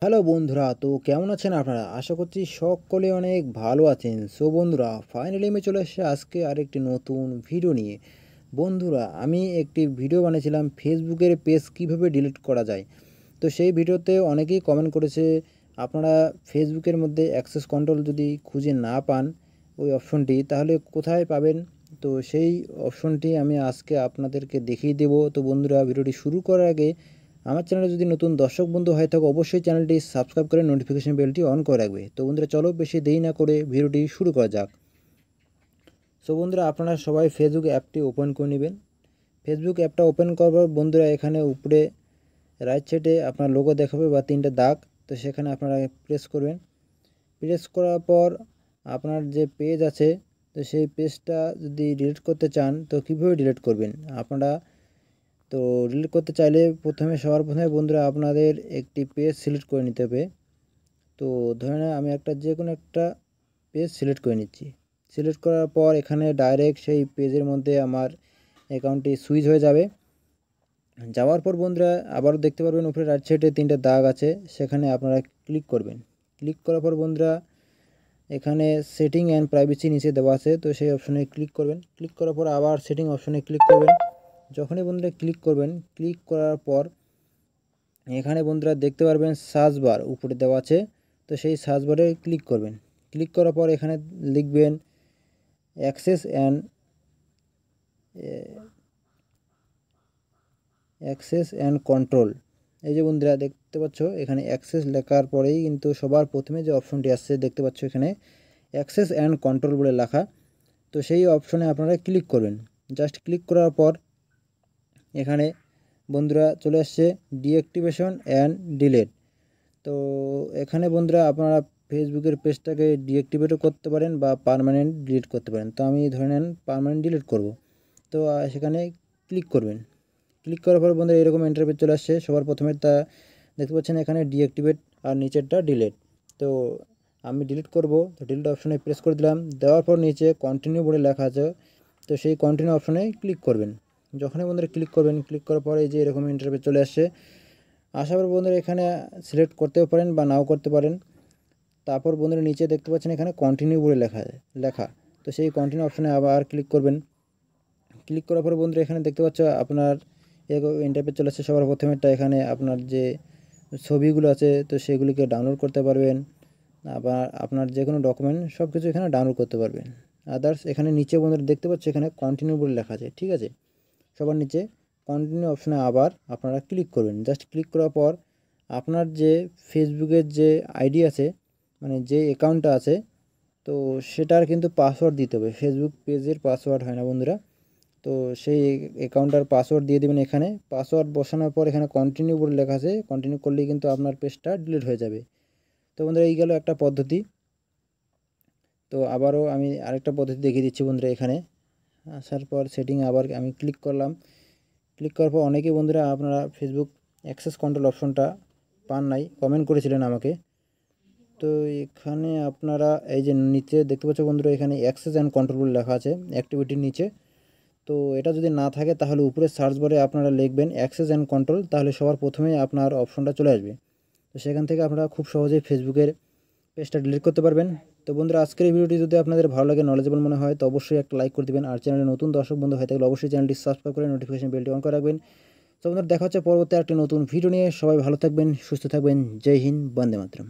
Hello বন্ধুরা, তো কেমন আছেন আপনারা? আশা করছি সকলে অনেক ভালো আছেন। সো বন্ধুরা, ফাইনালি আমি চলে এসেছি আজকে আরেকটি নতুন ভিডিও নিয়ে। বন্ধুরা, আমি একটি ভিডিও বানিয়েছিলাম ফেসবুকের পেজ কীভাবে ডিলিট করা যায়। তো সেই ভিডিওতে অনেকেই কমেন্ট করেছে, আপনারা ফেসবুকের মধ্যে অ্যাক্সেস কন্ট্রোল যদি খুঁজে না পান ওই অপশনটি, তাহলে কোথায় পাবেন? তো সেই অপশনটি আমি আজকে আপনাদেরকে দেখিয়ে দেব। তো বন্ধুরা, ভিডিওটি শুরু করার আগে আমার চ্যানেলে যদি নতুন দর্শক বন্ধু হয়ে থাকে, অবশ্যই চ্যানেলটি সাবস্ক্রাইব করে নোটিফিকেশন বেলটি অন করে রাখবে। তো বন্ধুরা, চলো বেশি দেরি না করে ভিডিওটি শুরু করা যাক। সো বন্ধুরা, আপনারা সবাই ফেসবুক অ্যাপটি ওপেন করে নেবেন। ফেসবুক অ্যাপটা ওপেন করার পর বন্ধুরা, এখানে উপরে রাইট সাইডে আপনার লোগো দেখাবে বা তিনটে দাগ, তো সেখানে আপনারা প্রেস করবেন। প্রেস করার পর আপনার যে পেজ আছে, তো সেই পেজটা যদি ডিলিট করতে চান, তো কীভাবে ডিলিট করবেন আপনারা? তো ডিলিট করতে চাইলে সবার প্রথমে বন্ধুরা, আপনাদের একটি পেজ সিলেক্ট করে নিতে হবে। তো ধরে নেন আমি যে কোনো একটা পেজ সিলেক্ট করে নিচ্ছি। সিলেক্ট করার পর এখানে ডাইরেক্ট সেই পেজের মধ্যে আমার অ্যাকাউন্টটি সুইচ হয়ে যাবে। যাওয়ার পর বন্ধুরা, আবারও দেখতে পারবেন উপরে রাইট সাইডে তিনটে দাগ আছে, সেখানে আপনারা ক্লিক করবেন। ক্লিক করার পর বন্ধুরা, এখানে সেটিং অ্যান্ড প্রাইভেসি নিচে দেওয়া আছে, তো সেই অপশনে ক্লিক করবেন। ক্লিক করার পর আবার সেটিং অপশনে ক্লিক করবেন। যখনই বন্ধুরা ক্লিক করবেন, ক্লিক করার পর এখানে বন্ধুরা দেখতে পারবেন সার্চ বার উপরে দেওয়া আছে, তো সেই সার্চ বারে ক্লিক করবেন। ক্লিক করার পর এখানে লিখবেন অ্যাক্সেস অ্যান্ড কন্ট্রোল। এই যে বন্ধুরা দেখতে পাচ্ছ, এখানে অ্যাক্সেস লেখার পরেই কিন্তু সবার প্রথমে যে অপশনটি আসছে দেখতে পাচ্ছ, এখানে অ্যাক্সেস অ্যান্ড কন্ট্রোল বলে লেখা। তো সেই অপশনে আপনারা ক্লিক করবেন। জাস্ট ক্লিক করার পর এখানে বন্ধুরা চলে আসছে ডিঅ্যাক্টিভেশন অ্যান্ড ডিলিট। তো এখানে বন্ধুরা আপনারা ফেসবুকের পেজটাকে ডিঅ্যাক্টিভেটও করতে পারেন বা পার্মানেন্ট ডিলিট করতে পারেন। তো আমি ধরে নেন পার্মানেন্ট ডিলিট করব। তো সেখানে ক্লিক করবেন। ক্লিক করার পর বন্ধুরা এরকম ইন্টারফেস চলে আসছে। সবার প্রথমে তা দেখতে পাচ্ছেন এখানে ডিঅ্যাক্টিভেট আর নিচেরটা ডিলিট। তো আমি ডিলিট করব, তো ডিলিট অপশনে প্রেস করে দিলাম। দেওয়ার পর নিচে কন্টিনিউ বলে লেখা আছে, তো সেই কন্টিনিউ অপশনে ক্লিক করবেন। যখনই বন্ধুরা ক্লিক করবেন, ক্লিক করার পরে এই যে এরকম ইন্টারফেস চলে আসছে। আসার পর বন্ধুরা এখানে সিলেক্ট করতেও পারেন বা নাও করতে পারেন। তারপর বন্ধুরা নিচে দেখতে পাচ্ছেন এখানে কন্টিনিউ বলে লেখা, তো সেই কন্টিনিউ অপশনে আবার ক্লিক করবেন। ক্লিক করার পরে বন্ধুরা এখানে দেখতে পাচ্ছ আপনার ইন্টারফেস চলে আসছে। সবার প্রথমেরটা এখানে আপনার যে ছবিগুলো আছে, তো সেগুলিকে ডাউনলোড করতে পারবেন। আবার আপনার যে কোনো ডকুমেন্ট সব কিছু এখানে ডাউনলোড করতে পারবেন। আদার্স এখানে নিচে বন্ধুরা দেখতে পাচ্ছ এখানে কন্টিনিউ বলে লেখা আছে, ঠিক আছে। সবার নিচে কন্টিনিউ অপশনে আবার আপনারা ক্লিক করবেন। জাস্ট ক্লিক করার পর আপনার যে ফেসবুকের যে আইডি আছে, মানে যে অ্যাকাউন্টটা আছে, তো সেটার কিন্তু পাসওয়ার্ড দিতে হবে। ফেসবুক পেজের পাসওয়ার্ড হয় না বন্ধুরা, তো সেই অ্যাকাউন্টটার পাসওয়ার্ড দিয়ে দেবেন। এখানে পাসওয়ার্ড বসানোর পর এখানে কন্টিনিউ বলে লেখা আছে, কন্টিনিউ করলেই কিন্তু আপনার পেজটা ডিলিট হয়ে যাবে। তো বন্ধুরা, এই গেল একটা পদ্ধতি। তো আবারও আমি আরেকটা পদ্ধতি দেখিয়ে দিচ্ছি বন্ধুরা। এখানে আসার পর সেটিং আবার আমি ক্লিক করলাম। ক্লিক করার পর অনেকেই বন্ধুরা আপনারা ফেসবুক অ্যাক্সেস কন্ট্রোল অপশনটা পান নাই, কমেন্ট করেছিলেন আমাকে। তো এখানে আপনারা এই যে নিচে দেখতে পাচ্ছ বন্ধুরা, এখানে অ্যাক্সেস অ্যান্ড কন্ট্রোল বলে লেখা আছে অ্যাক্টিভিটির নিচে। তো এটা যদি না থাকে তাহলে উপরে সার্চ বারে আপনারা লিখবেন অ্যাক্সেস অ্যান্ড কন্ট্রোল, তাহলে সবার প্রথমেই আপনার অপশনটা চলে আসবে। তো সেখান থেকে আপনারা খুব সহজেই ফেসবুকের পেজটা ডিলিট করতে পারবেন। তো বন্ধুরা, আজকের এই ভিডিওটি যদি আপনাদের ভালো লাগে, নলেজেবল মনে হয়, তো অবশ্যই একটা লাইক করে দেবেন। আর চ্যানেলে নতুন দর্শক বন্ধু হয়ে থাকলে অবশ্যই চ্যানেলটি সাবস্ক্রাইব করে নোটিফিকেশন বেলটি অন করে রাখবেন। তো বন্ধুরা, দেখা হচ্ছে পরবর্তী একটা নতুন ভিডিও নিয়ে। সবাই ভালো থাকবেন, সুস্থ থাকবেন। জয় হিন্দ, বন্দে মাতরম।